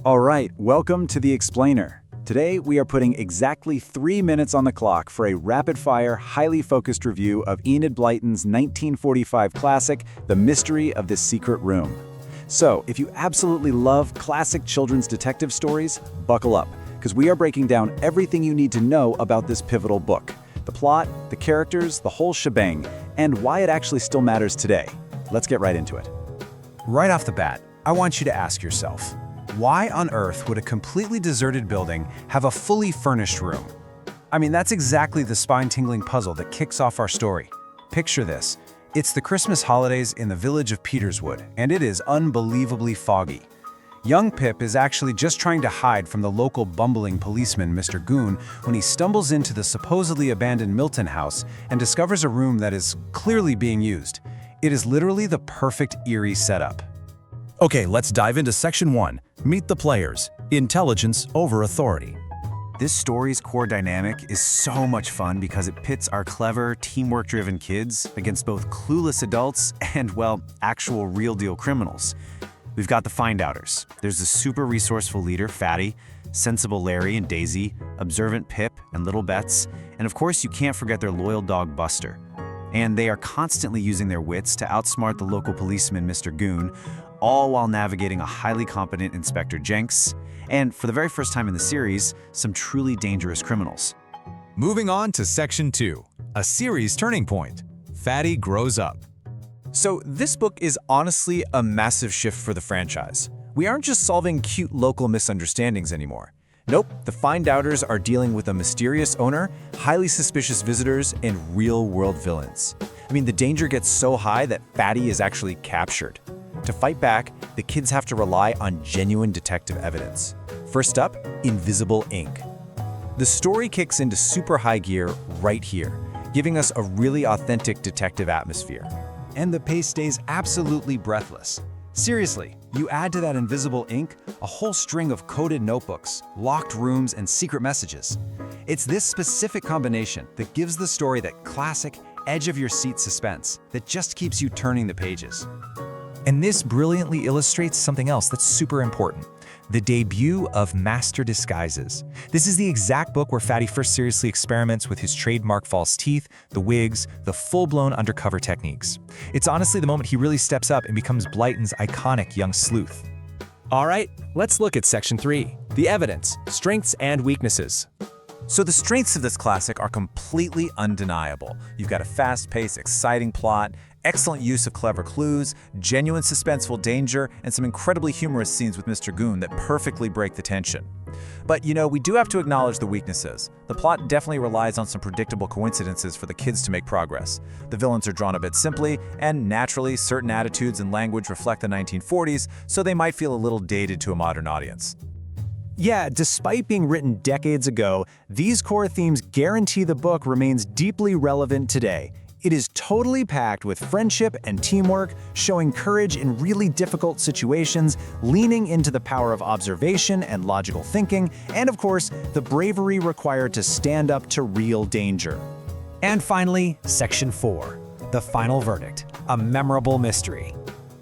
All right, welcome to The Explainer. Today, we are putting exactly 3 minutes on the clock for a rapid-fire, highly focused review of Enid Blyton's 1945 classic, The Mystery of the Secret Room. So, if you absolutely love classic children's detective stories, buckle up, because we are breaking down everything you need to know about this pivotal book. The plot, the characters, the whole shebang, and why it actually still matters today. Let's get right into it. Right off the bat, I want you to ask yourself, why on earth would a completely deserted building have a fully furnished room? I mean, that's exactly the spine-tingling puzzle that kicks off our story. Picture this. It's the Christmas holidays in the village of Peterswood, and it is unbelievably foggy. Young Pip is actually just trying to hide from the local bumbling policeman, Mr. Goon, when he stumbles into the supposedly abandoned Milton house and discovers a room that is clearly being used. It is literally the perfect eerie setup. Okay, let's dive into Section 1. Meet the players. Intelligence over authority. This story's core dynamic is so much fun because it pits our clever, teamwork-driven kids against both clueless adults and, well, actual real-deal criminals. We've got the find-outers. There's the super resourceful leader, Fatty, sensible Larry and Daisy, observant Pip and Little Bets, and of course you can't forget their loyal dog Buster. And they are constantly using their wits to outsmart the local policeman, Mr. Goon, all while navigating a highly competent Inspector Jenks, and for the very first time in the series, some truly dangerous criminals. Moving on to Section 2, a series turning point. Fatty grows up. So this book is honestly a massive shift for the franchise. We aren't just solving cute local misunderstandings anymore. Nope, the find-outers are dealing with a mysterious owner, highly suspicious visitors, and real-world villains. I mean, the danger gets so high that Fatty is actually captured. To fight back, the kids have to rely on genuine detective evidence. First up, invisible ink. The story kicks into super high gear right here, giving us a really authentic detective atmosphere. And the pace stays absolutely breathless. Seriously, you add to that invisible ink a whole string of coded notebooks, locked rooms, and secret messages. It's this specific combination that gives the story that classic, edge-of-your-seat suspense that just keeps you turning the pages. And this brilliantly illustrates something else that's super important: the debut of Master Disguises. This is the exact book where Fatty first seriously experiments with his trademark false teeth, the wigs, the full-blown undercover techniques. It's honestly the moment he really steps up and becomes Blyton's iconic young sleuth. All right, let's look at Section 3, the evidence, strengths, and weaknesses. So the strengths of this classic are completely undeniable. You've got a fast-paced, exciting plot, excellent use of clever clues, genuine suspenseful danger, and some incredibly humorous scenes with Mr. Goon that perfectly break the tension. But we do have to acknowledge the weaknesses. The plot definitely relies on some predictable coincidences for the kids to make progress. The villains are drawn a bit simply, and naturally, certain attitudes and language reflect the 1940s, so they might feel a little dated to a modern audience. Yeah, despite being written decades ago, these core themes guarantee the book remains deeply relevant today. It is totally packed with friendship and teamwork, showing courage in really difficult situations, leaning into the power of observation and logical thinking, and of course, the bravery required to stand up to real danger. And finally, Section 4, the final verdict, a memorable mystery.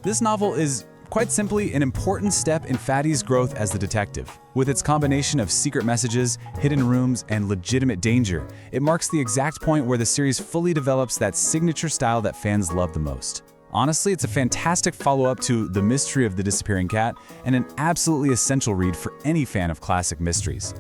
This novel is quite simply an important step in Fatty's growth as the detective. With its combination of secret messages, hidden rooms, and legitimate danger, it marks the exact point where the series fully develops that signature style that fans love the most. Honestly, it's a fantastic follow-up to The Mystery of the Disappearing Cat and an absolutely essential read for any fan of classic mysteries.